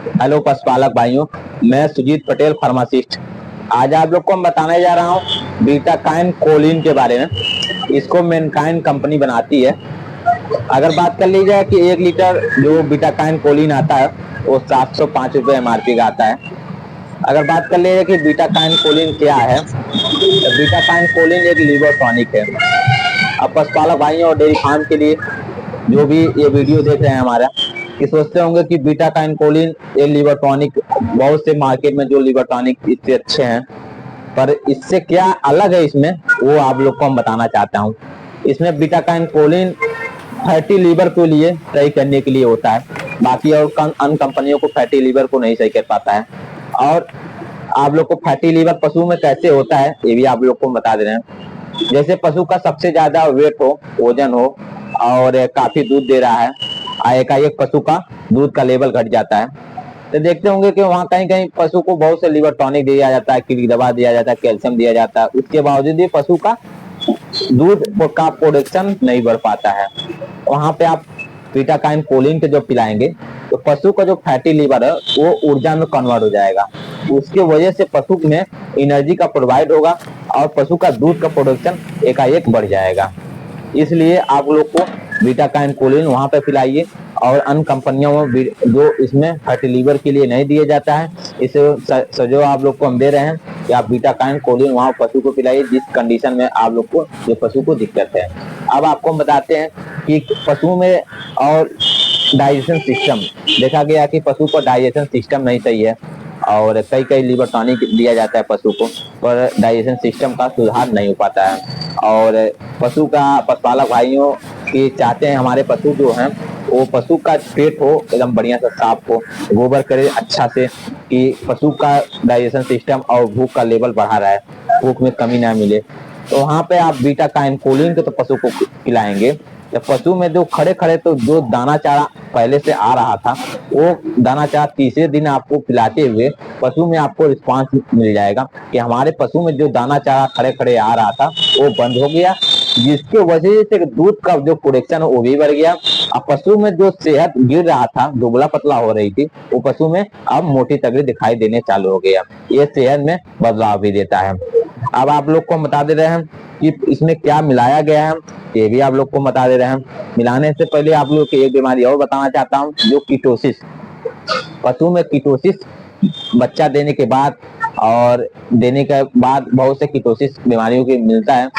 Hello पशुपालक भाइयों, मैं सुजीत पटेल फार्मासिस्ट। आज आप लोग को मैं बताने जा रहा हूँ बीटाकाइन कोलिन के बारे में। इसको मैनकाइंड कंपनी बनाती है। अगर बात कर ली जाए कि 1 लीटर जो बीटाकाइन कोलिन आता है वो 705 रुपये MRP का आता है। अगर बात कर ली जाए कि बीटाकाइन कोलिन क्या है, तो बीटाकाइन कोलिन एक लीवर टॉनिक है। अब पशुपालक भाइयों और डेयरी फार्म के लिए जो भी ये वीडियो देख रहे हैं हमारा, कि सोचते होंगे कि बीटाकाइन कोलिन ये लीवर टॉनिक, बहुत से मार्केट में जो लीवर टॉनिक इससे अच्छे हैं, पर इससे क्या अलग है इसमें, वो आप लोग को हम बताना चाहता हूँ। इसमें बीटाकाइन कोलिन फैटी लीवर के लिए सही करने के लिए होता है, बाकी और अन्य कंपनियों को फैटी लीवर को नहीं सही कर पाता है। और आप लोग को फैटी लीवर पशु में कैसे होता है ये भी आप लोग को बता दे रहे हैं। जैसे पशु का सबसे ज्यादा वेट हो, वजन हो और काफी दूध दे रहा है, एकाएक पशु का दूध का लेवल घट जाता है, तो देखते होंगे कि वहाँ कहीं कहीं पशु को बहुत से लीवर टॉनिक दिया जाता है, की दवा दिया जाता है, कैल्शियम दिया जाता है, उसके बावजूद भी पशु का दूध का प्रोडक्शन नहीं बढ़ पाता है। वहाँ पे आप बीटाकाइन कोलिन के जो पिलाएंगे तो पशु का जो फैटी लीवर है वो ऊर्जा में कन्वर्ट हो जाएगा। उसके वजह से पशु में एनर्जी का प्रोवाइड होगा और पशु का दूध का प्रोडक्शन एकाएक बढ़ जाएगा। इसलिए आप लोग को बीटाकाइन कोलिन वहां पे पिलाइए। और अन्य कंपनियों में जो इसमें फैटी लीवर के लिए नहीं दिया जाता है, इसे जो आप लोग को हम दे रहे हैं कि आप बीटाकाइन कोलिन वहां पशु को पिलाइए जिस कंडीशन में आप लोग को जो पशु को दिक्कत है। अब आपको हम बताते हैं कि पशु में और डाइजेशन सिस्टम देखा गया कि पशु को डाइजेशन सिस्टम नहीं सही है और कई कई लीवर टॉनिक दिया जाता है पशु को, पर डाइजेशन सिस्टम का सुधार नहीं हो पाता है। और पशु का पशुपालक भाइयों की चाहते हैं हमारे पशु जो हैं वो पशु का पेट हो एकदम बढ़िया से साफ हो, गोबर करे अच्छा से, कि पशु का डाइजेशन सिस्टम और भूख का लेवल बढ़ा रहा है, भूख में कमी ना मिले। तो वहाँ पे आप बीटाकाइन कोलिन के तो पशु को खिलाएंगे, तो पशु में जो खड़े खड़े तो जो दाना चारा पहले से आ रहा था वो दाना चारा तीसरे दिन आपको पिलाते हुए पशु में आपको रिस्पांस मिल जाएगा कि हमारे पशु में जो दाना चारा खड़े खड़े आ रहा था वो बंद हो गया, जिसके वजह से दूध का जो प्रोडक्शन है वो भी बढ़ गया। अब पशु में जो सेहत गिर रहा था, दुबला पतला हो रही थी, वो पशु में अब मोटी तगड़ी दिखाई देने चालू हो गया। ये सेहत में बदलाव भी देता है। अब आप लोग को बता दे रहे हैं कि इसमें क्या मिलाया गया है, ये भी आप लोग को बता दे रहे हैं। मिलाने से पहले आप लोग की एक बीमारी और बताना चाहता हूँ, जो कीटोसिस। पशु में कीटोसिस बच्चा देने के बाद और देने के बाद बहुत से कीटोसिस बीमारियों की मिलता है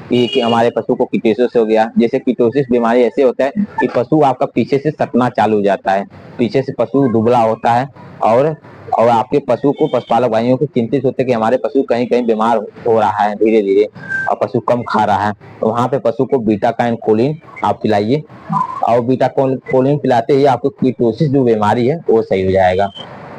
कि हमारे पशु को कीटोसिस हो गया। जैसे कीटोसिस बीमारी ऐसे होता है कि पशु आपका पीछे से सटना चालू हो जाता है, पीछे से पशु दुबला होता है और आपके पशु को पशुपालक भाइयों को चिंतित होते हैं कि हमारे पशु कहीं कहीं बीमार हो रहा है धीरे धीरे और पशु कम खा रहा है। तो वहाँ पे पशु को बीटाकाइन कोलिन आप पिलाइए और बीटाकाइन पिलाते ही आपको कीटोसिस जो बीमारी है वो सही हो जाएगा।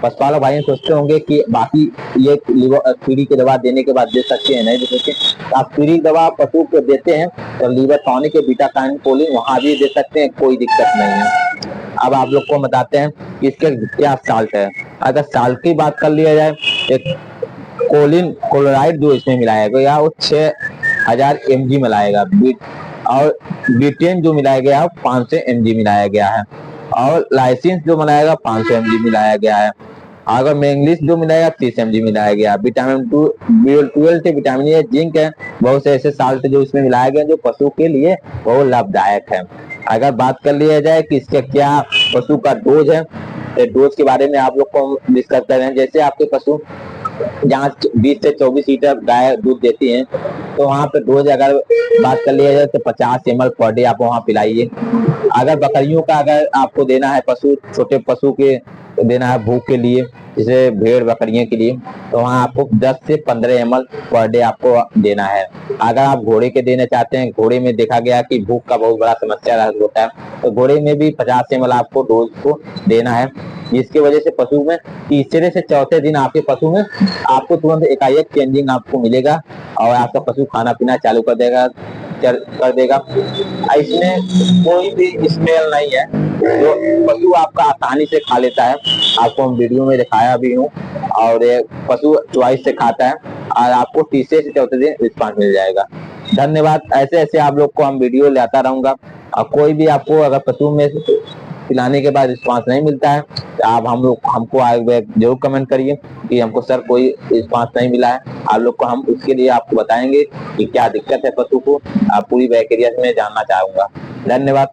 पशुपालक भाई सोचते होंगे कि बाकी ये लीवर पीढ़ी की दवा देने के बाद दे सकते हैं, नहीं दे सकते। आप पीढ़ी दवा पशु को देते हैं तो लीवर टॉनिक के बीटाकाइन कोलिन वहां भी दे सकते हैं, कोई दिक्कत नहीं है। अब आप लोग को बताते हैं कि इसके क्या साल्ट है। अगर साल्ट की बात कर लिया जाए, एक कोलिन क्लोराइड जो इसमें मिलाया गया वो 6000 mg मिलाएगा, और बीटेन जो मिलाया गया 500 mg मिलाया गया है, और लाइसिन जो मिलाएगा 500 mg मिलाया गया है। अगर मैंगनीज जो मिलाएगा 30 mg मिलाया गया। विटामिन B12 से विटामिन ए, जिंक है, बहुत से ऐसे साल्ट जो इसमें मिलाए गए जो पशु के लिए बहुत लाभदायक है। अगर बात कर लिया जाए कि इसके क्या पशु का डोज है, तो डोज के बारे में आप लोग को डिस्कस कर रहे हैं। जैसे आपके पशु जहाँ 20 से 24 लीटर गाय दूध देती हैं, तो वहाँ पे डोज अगर बात कर लिया जाए तो 50 ml पर डे आप वहाँ पिलाइए। अगर बकरियों का अगर आपको देना है, पशु छोटे पशु के देना है भूख के लिए, जैसे भेड़ बकरियों के लिए, तो वहाँ आपको 10 से 15 ml पर डे आपको देना है। अगर आप घोड़े के देना चाहते हैं, घोड़े में देखा गया कि भूख का बहुत बड़ा समस्या होता है, तो घोड़े में भी 50 ml आपको डोज को देना है, जिसकी वजह से पशु में तीसरे से चौथे दिन आपके पशु में आपको तुरंत एकाएक चेंजिंग आपको मिलेगा और आपका पशु खाना पीना चालू कर देगा। इसमें कोई भी स्मेल नहीं है, जो पशु आपका आसानी से खा लेता है। आपको हम वीडियो में दिखाया भी हूँ, और पशु चॉइस से खाता है और आपको तीसरे से चौथे दिन रिस्पांस मिल जाएगा। धन्यवाद। ऐसे ऐसे आप लोग को हम वीडियो लाता रहूंगा। और कोई भी आपको अगर पशु में पिलाने के बाद रिस्पांस नहीं मिलता है, तो आप हमको जरूर कमेंट करिए कि हमको सर कोई रिस्पांस नहीं मिला है। आप लोग को हम उसके लिए आपको बताएंगे कि क्या दिक्कत है पशु को। आप पूरी बैक्टीरिया में जानना चाहूंगा। धन्यवाद।